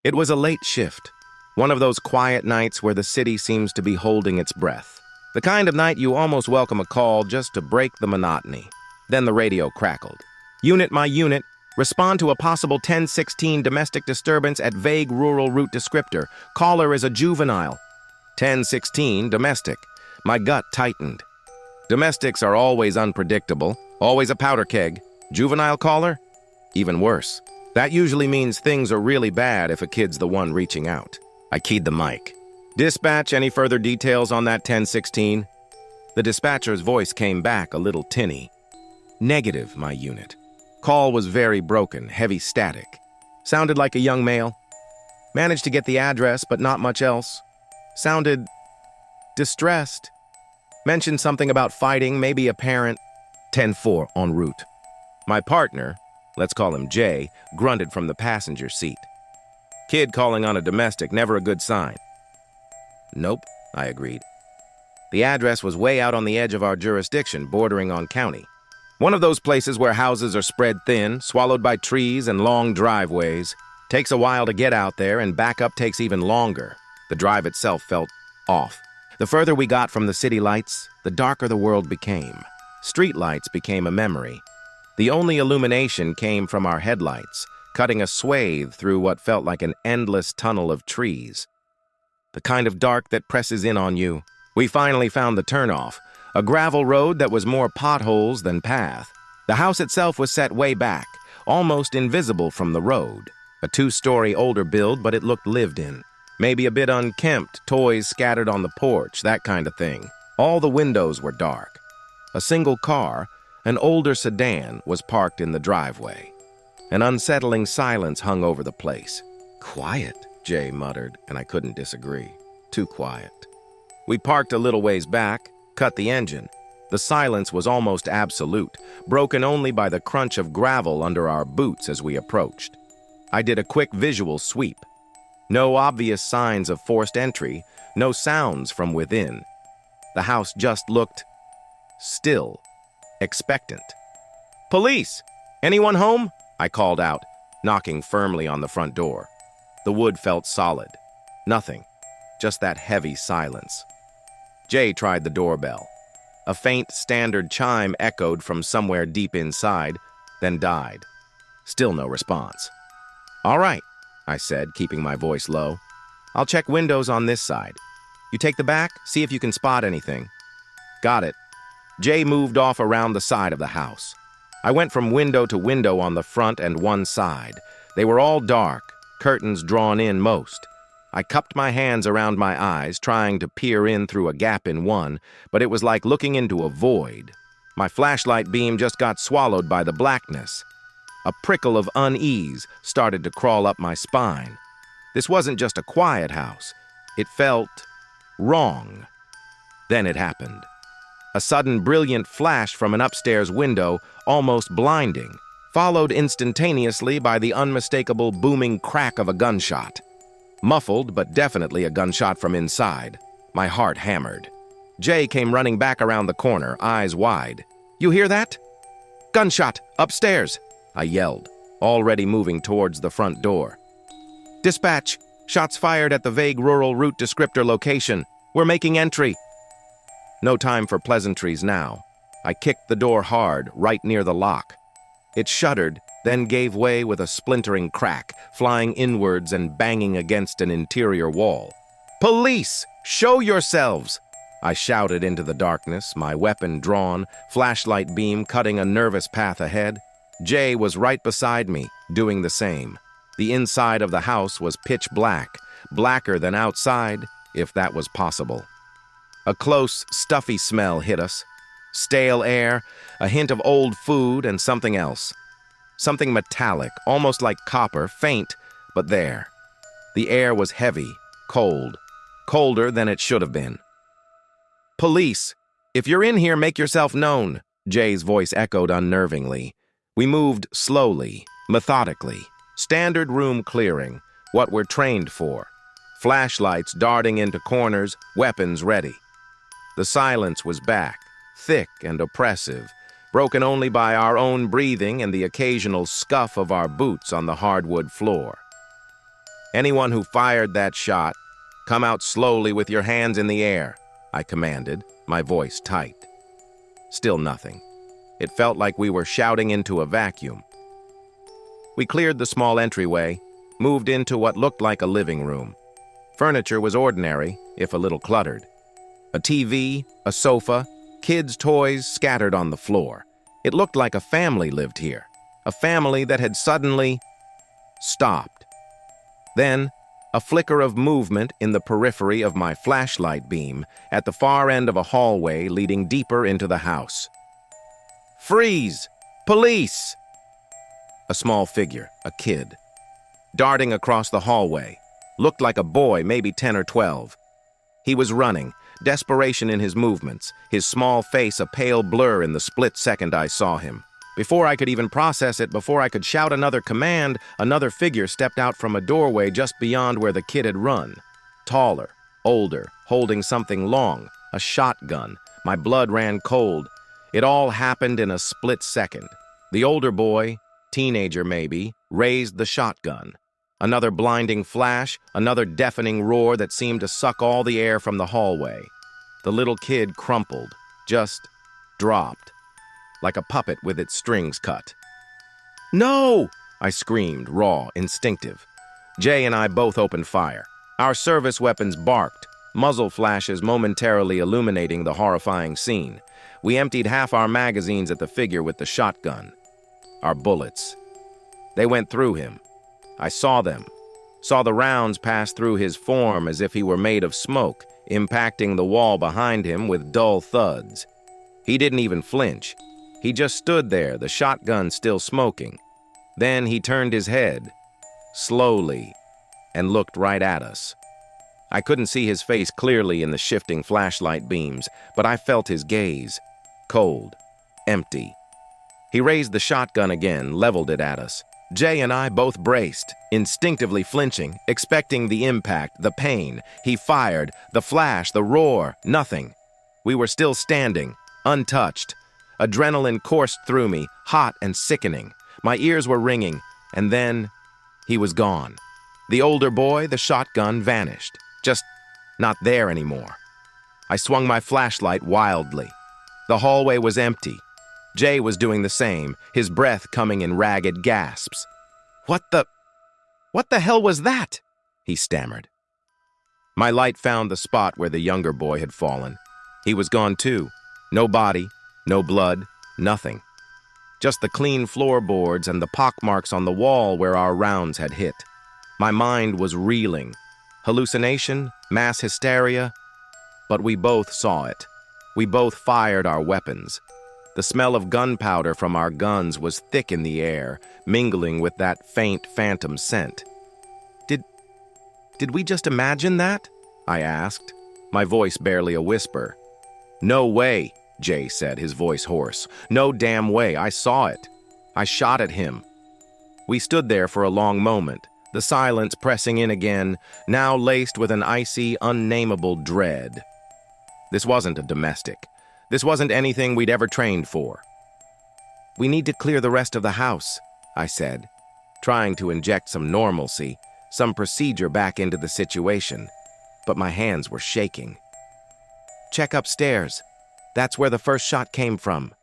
It was a late shift, one of those quiet nights where the city seems to be holding its breath. The kind of night you almost welcome a call just to break the monotony. Then the radio crackled. Unit my unit, respond to a possible 1016 domestic disturbance at vague rural route descriptor. Caller is a juvenile. 1016 domestic. My gut tightened. Domestics are always unpredictable, always a powder keg. Juvenile caller? Even worse. That usually means things are really bad if a kid's the one reaching out. I keyed the mic. Dispatch, any further details on that 1016? The dispatcher's voice came back a little tinny. Negative, my unit. Call was very broken, heavy static. Sounded like a young male. Managed to get the address, but not much else. Sounded distressed. Mentioned something about fighting, maybe a parent. 10-4 en route. My partner, let's call him Jay, grunted from the passenger seat. Kid calling on a domestic, never a good sign. Nope, I agreed. The address was way out on the edge of our jurisdiction, bordering on county. One of those places where houses are spread thin, swallowed by trees and long driveways. Takes a while to get out there, and backup takes even longer. The drive itself felt off. The further we got from the city lights, the darker the world became. Street lights became a memory. The only illumination came from our headlights, cutting a swathe through what felt like an endless tunnel of trees. The kind of dark that presses in on you. We finally found the turnoff, a gravel road that was more potholes than path. The house itself was set way back, almost invisible from the road. A 2-story older build, but it looked lived in. Maybe a bit unkempt, toys scattered on the porch, that kind of thing. All the windows were dark. A single car, an older sedan, was parked in the driveway. An unsettling silence hung over the place. Quiet, Jay muttered, and I couldn't disagree. Too quiet. We parked a little ways back, cut the engine. The silence was almost absolute, broken only by the crunch of gravel under our boots as we approached. I did a quick visual sweep. No obvious signs of forced entry, no sounds from within. The house just looked still, expectant. Police! Anyone home? I called out, knocking firmly on the front door. The wood felt solid. Nothing. Just that heavy silence. Jay tried the doorbell. A faint, standard chime echoed from somewhere deep inside, then died. Still no response. All right, I said, keeping my voice low. I'll check windows on this side. You take the back, see if you can spot anything. Got it. Jay moved off around the side of the house. I went from window to window on the front and one side. They were all dark, curtains drawn in most. I cupped my hands around my eyes, trying to peer in through a gap in one, but it was like looking into a void. My flashlight beam just got swallowed by the blackness. A prickle of unease started to crawl up my spine. This wasn't just a quiet house. It felt wrong. Then it happened. A sudden brilliant flash from an upstairs window, almost blinding, followed instantaneously by the unmistakable booming crack of a gunshot. Muffled, but definitely a gunshot from inside. My heart hammered. Jay came running back around the corner, eyes wide. You hear that? Gunshot, upstairs, I yelled, already moving towards the front door. Dispatch, shots fired at the vague rural route descriptor location. We're making entry. No time for pleasantries now. I kicked the door hard, right near the lock. It shuddered, then gave way with a splintering crack, flying inwards and banging against an interior wall. Police! Show yourselves! I shouted into the darkness, my weapon drawn, flashlight beam cutting a nervous path ahead. Jay was right beside me, doing the same. The inside of the house was pitch black, blacker than outside, if that was possible. A close, stuffy smell hit us. Stale air, a hint of old food, and something else. Something metallic, almost like copper, faint, but there. The air was heavy, cold, colder than it should have been. Police! If you're in here, make yourself known, Jay's voice echoed unnervingly. We moved slowly, methodically. Standard room clearing, what we're trained for. Flashlights darting into corners, weapons ready. The silence was back, thick and oppressive, broken only by our own breathing and the occasional scuff of our boots on the hardwood floor. Anyone who fired that shot, come out slowly with your hands in the air, I commanded, my voice tight. Still nothing. It felt like we were shouting into a vacuum. We cleared the small entryway, moved into what looked like a living room. Furniture was ordinary, if a little cluttered. A TV, a sofa, kids' toys scattered on the floor. It looked like a family lived here, a family that had suddenly stopped. Then, a flicker of movement in the periphery of my flashlight beam at the far end of a hallway leading deeper into the house. "Freeze! Police!" A small figure, a kid, darting across the hallway, looked like a boy, maybe 10 or 12. He was running, desperation in his movements, his small face a pale blur in the split second I saw him. Before I could even process it, before I could shout another command, another figure stepped out from a doorway just beyond where the kid had run. Taller, older, holding something long, a shotgun. My blood ran cold. It all happened in a split second. The older boy, teenager maybe, raised the shotgun. Another blinding flash, another deafening roar that seemed to suck all the air from the hallway. The little kid crumpled, just dropped, like a puppet with its strings cut. "No!" I screamed, raw, instinctive. Jay and I both opened fire. Our service weapons barked, muzzle flashes momentarily illuminating the horrifying scene. We emptied half our magazines at the figure with the shotgun. Our bullets. They went through him. I saw them, saw the rounds pass through his form as if he were made of smoke, impacting the wall behind him with dull thuds. He didn't even flinch. He just stood there, the shotgun still smoking. Then he turned his head, slowly, and looked right at us. I couldn't see his face clearly in the shifting flashlight beams, but I felt his gaze, cold, empty. He raised the shotgun again, leveled it at us. Jay and I both braced, instinctively flinching, expecting the impact, the pain. He fired, the flash, the roar, nothing. We were still standing, untouched. Adrenaline coursed through me, hot and sickening. My ears were ringing, and then he was gone. The older boy, the shotgun, vanished, just not there anymore. I swung my flashlight wildly. The hallway was empty. Jay was doing the same, his breath coming in ragged gasps. What the hell was that?" he stammered. My light found the spot where the younger boy had fallen. He was gone too. No body, no blood, nothing. Just the clean floorboards and the pockmarks on the wall where our rounds had hit. My mind was reeling. Hallucination, mass hysteria, but we both saw it. We both fired our weapons. The smell of gunpowder from our guns was thick in the air, mingling with that faint phantom scent. Did we just imagine that?" I asked, my voice barely a whisper. "No way," Jay said, his voice hoarse. "No damn way, I saw it. I shot at him." We stood there for a long moment, the silence pressing in again, now laced with an icy, unnameable dread. This wasn't a domestic. This wasn't anything we'd ever trained for. "We need to clear the rest of the house," I said, trying to inject some normalcy, some procedure back into the situation, but my hands were shaking. "Check upstairs. That's where the first shot came from."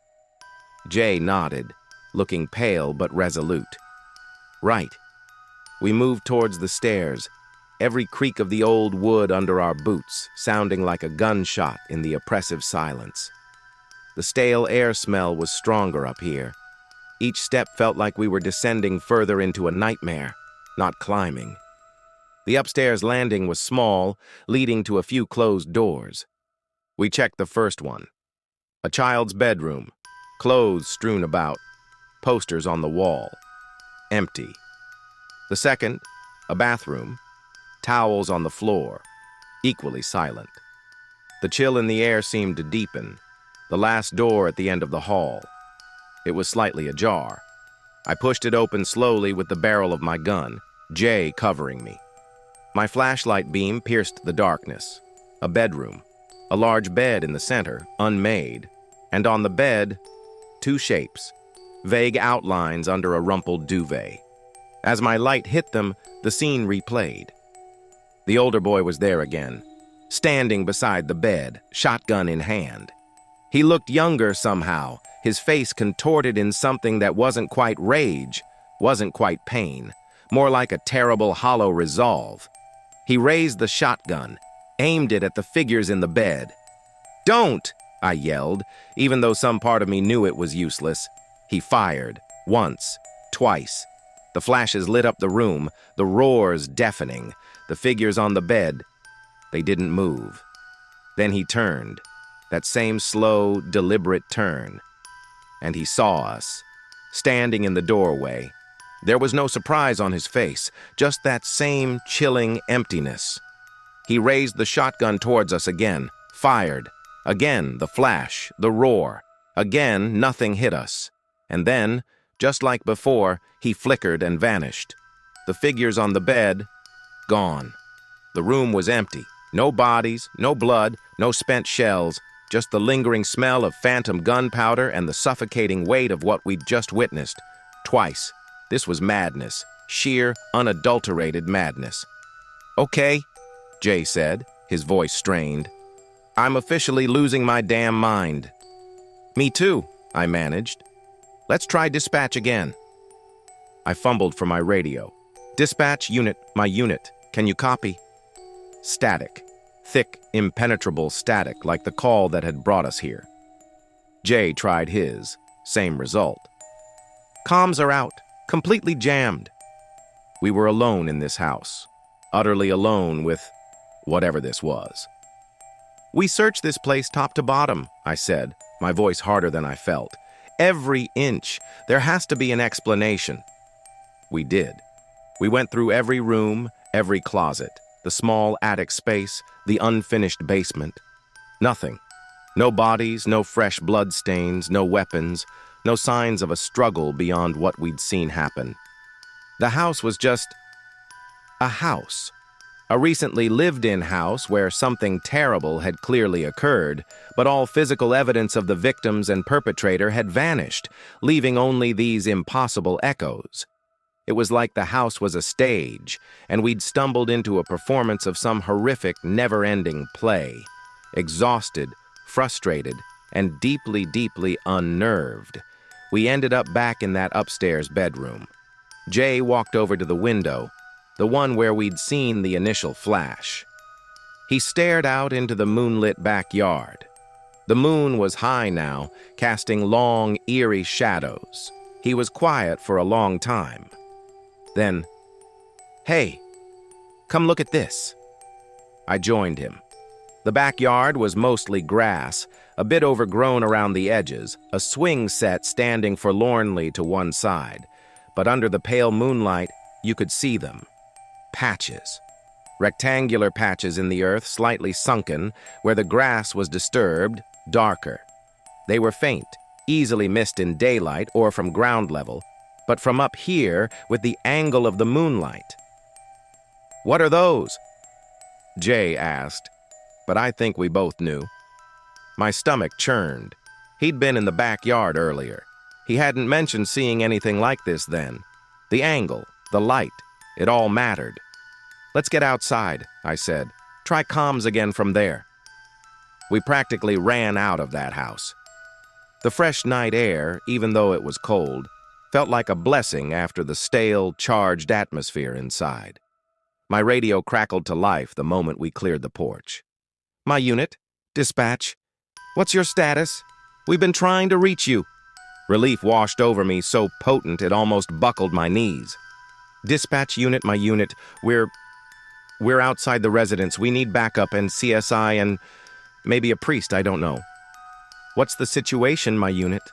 Jay nodded, looking pale but resolute. "Right." We moved towards the stairs, every creak of the old wood under our boots sounding like a gunshot in the oppressive silence. The stale air smell was stronger up here. Each step felt like we were descending further into a nightmare, not climbing. The upstairs landing was small, leading to a few closed doors. We checked the first one. A child's bedroom, clothes strewn about, posters on the wall. Empty. The second, a bathroom, towels on the floor, equally silent. The chill in the air seemed to deepen. The last door at the end of the hall. It was slightly ajar. I pushed it open slowly with the barrel of my gun, Jay covering me. My flashlight beam pierced the darkness. A bedroom. A large bed in the center, unmade. And on the bed, two shapes. Vague outlines under a rumpled duvet. As my light hit them, the scene replayed. The older boy was there again, standing beside the bed, shotgun in hand. He looked younger somehow, his face contorted in something that wasn't quite rage, wasn't quite pain, more like a terrible hollow resolve. He raised the shotgun, aimed it at the figures in the bed. "Don't!" I yelled, even though some part of me knew it was useless. He fired, once, twice. The flashes lit up the room, the roars deafening, the figures on the bed. They didn't move. Then he turned, that same slow, deliberate turn. And he saw us, standing in the doorway. There was no surprise on his face, just that same chilling emptiness. He raised the shotgun towards us again, fired. Again, the flash, the roar. Again, nothing hit us. And then, just like before, he flickered and vanished. The figures on the bed, gone. The room was empty. No bodies, no blood, no spent shells, just the lingering smell of phantom gunpowder and the suffocating weight of what we'd just witnessed. Twice. This was madness. Sheer, unadulterated madness. "Okay," Jay said, his voice strained. "I'm officially losing my damn mind." "Me too," I managed. "Let's try dispatch again." I fumbled for my radio. "Dispatch unit, my unit. Can you copy?" Static. Thick, impenetrable static like the call that had brought us here. Jay tried his. Same result. "Comms are out. Completely jammed." We were alone in this house. Utterly alone with whatever this was. "We searched this place top to bottom," I said, my voice harder than I felt. "Every inch. There has to be an explanation." We did. We went through every room, every closet, the small attic space, the unfinished basement. Nothing. No bodies, no fresh blood stains, no weapons, no signs of a struggle beyond what we'd seen happen. The house was just a house. A recently lived-in house where something terrible had clearly occurred, but all physical evidence of the victims and perpetrator had vanished, leaving only these impossible echoes. It was like the house was a stage, and we'd stumbled into a performance of some horrific, never-ending play. Exhausted, frustrated, and deeply, deeply unnerved, we ended up back in that upstairs bedroom. Jay walked over to the window, the one where we'd seen the initial flash. He stared out into the moonlit backyard. The moon was high now, casting long, eerie shadows. He was quiet for a long time. Then, "Hey, come look at this." I joined him. The backyard was mostly grass, a bit overgrown around the edges, a swing set standing forlornly to one side. But under the pale moonlight, you could see them. Patches. Rectangular patches in the earth, slightly sunken, where the grass was disturbed, darker. They were faint, easily missed in daylight or from ground level, but from up here with the angle of the moonlight. "What are those?" Jay asked, but I think we both knew. My stomach churned. He'd been in the backyard earlier. He hadn't mentioned seeing anything like this then. The angle, the light, it all mattered. "Let's get outside," I said. "Try comms again from there." We practically ran out of that house. The fresh night air, even though it was cold, felt like a blessing after the stale, charged atmosphere inside. My radio crackled to life the moment we cleared the porch. "My unit, dispatch. What's your status? We've been trying to reach you." Relief washed over me so potent it almost buckled my knees. "Dispatch unit, my unit. We're outside the residence. We need backup and CSI and maybe a priest, I don't know." "What's the situation, my unit?"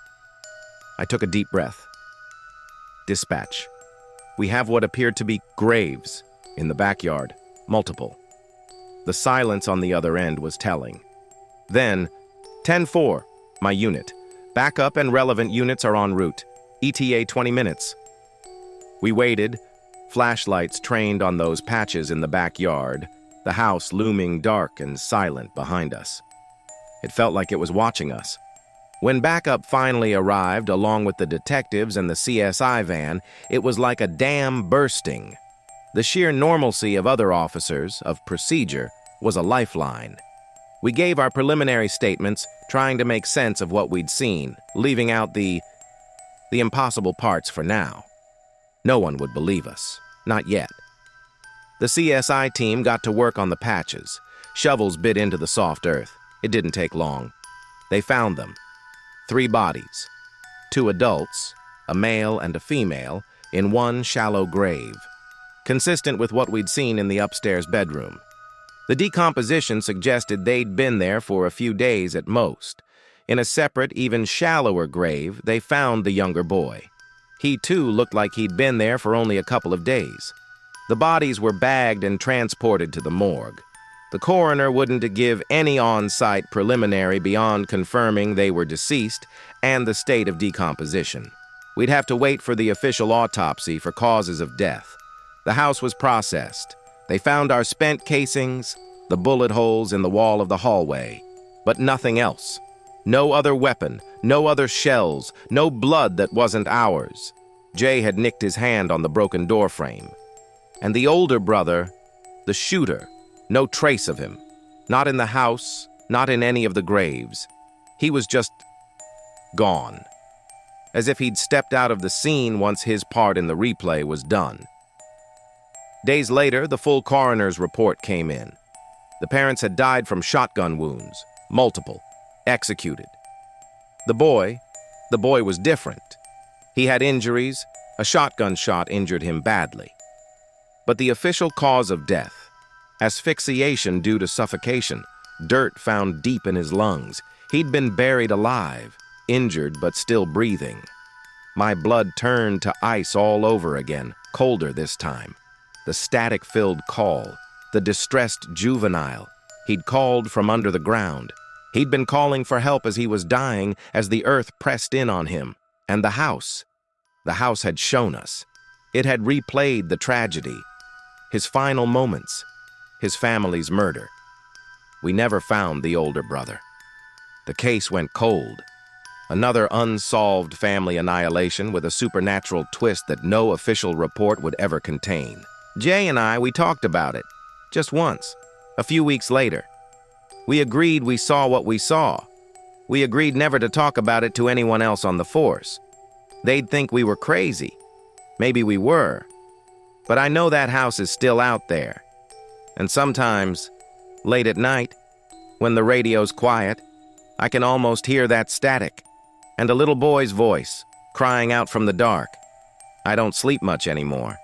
I took a deep breath. "Dispatch. We have what appeared to be graves in the backyard, multiple." The silence on the other end was telling. Then, 10-4, my unit. Backup and relevant units are en route. ETA 20 minutes. We waited, flashlights trained on those patches in the backyard, the house looming dark and silent behind us. It felt like it was watching us. When backup finally arrived, along with the detectives and the CSI van, it was like a dam bursting. The sheer normalcy of other officers, of procedure, was a lifeline. We gave our preliminary statements, trying to make sense of what we'd seen, leaving out the impossible parts for now. No one would believe us. Not yet. The CSI team got to work on the patches. Shovels bit into the soft earth. It didn't take long. They found them. 3 bodies. 2 adults, a male and a female, in one shallow grave. Consistent with what we'd seen in the upstairs bedroom. The decomposition suggested they'd been there for a few days at most. In a separate, even shallower grave, they found the younger boy. He too looked like he'd been there for only a couple of days. The bodies were bagged and transported to the morgue. The coroner wouldn't give any on-site preliminary beyond confirming they were deceased and the state of decomposition. We'd have to wait for the official autopsy for causes of death. The house was processed. They found our spent casings, the bullet holes in the wall of the hallway, but nothing else. No other weapon, no other shells, no blood that wasn't ours. Jay had nicked his hand on the broken doorframe. And the older brother, the shooter, no trace of him. Not in the house, not in any of the graves. He was just gone. As if he'd stepped out of the scene once his part in the replay was done. Days later, the full coroner's report came in. The parents had died from shotgun wounds, multiple, executed. The boy was different. He had injuries, a shotgun shot injured him badly. But the official cause of death, asphyxiation due to suffocation, dirt found deep in his lungs. He'd been buried alive, injured but still breathing. My blood turned to ice all over again, colder this time. The static-filled call, the distressed juvenile. He'd called from under the ground. He'd been calling for help as he was dying, as the earth pressed in on him. And the house had shown us. It had replayed the tragedy, his final moments, his family's murder. We never found the older brother. The case went cold. Another unsolved family annihilation with a supernatural twist that no official report would ever contain. Jay and we talked about it. Just once. A few weeks later. We agreed we saw what we saw. We agreed never to talk about it to anyone else on the force. They'd think we were crazy. Maybe we were. But I know that house is still out there. And sometimes, late at night, when the radio's quiet, I can almost hear that static. And a little boy's voice, crying out from the dark. I don't sleep much anymore.